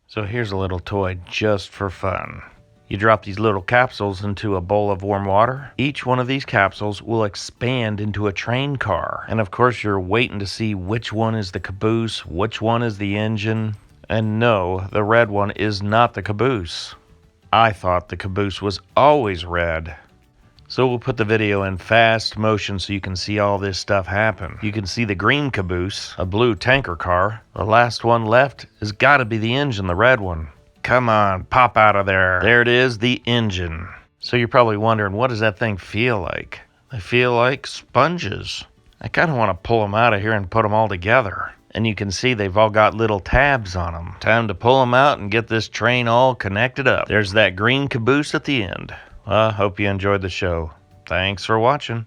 So here's a little toy just for fun. You drop these little capsules into a bowl of warm water. Each one of these capsules will expand into a train car. And of course you're waiting to see which one is the caboose, which one is the engine. And no, the red one is not the caboose. I thought the caboose was always red. So we'll put the video in fast motion so you can see all this stuff happen. You can see the green caboose, a blue tanker car. The last one left has got to be the engine, the red one. Come on, pop out of there. There it is, the engine. So you're probably wondering, what does that thing feel like? They feel like sponges. I kind of want to pull them out of here and put them all together. And you can see they've all got little tabs on them. Time to pull them out and get this train all connected up. There's that green caboose at the end. Well, I hope you enjoyed the show. Thanks for watching.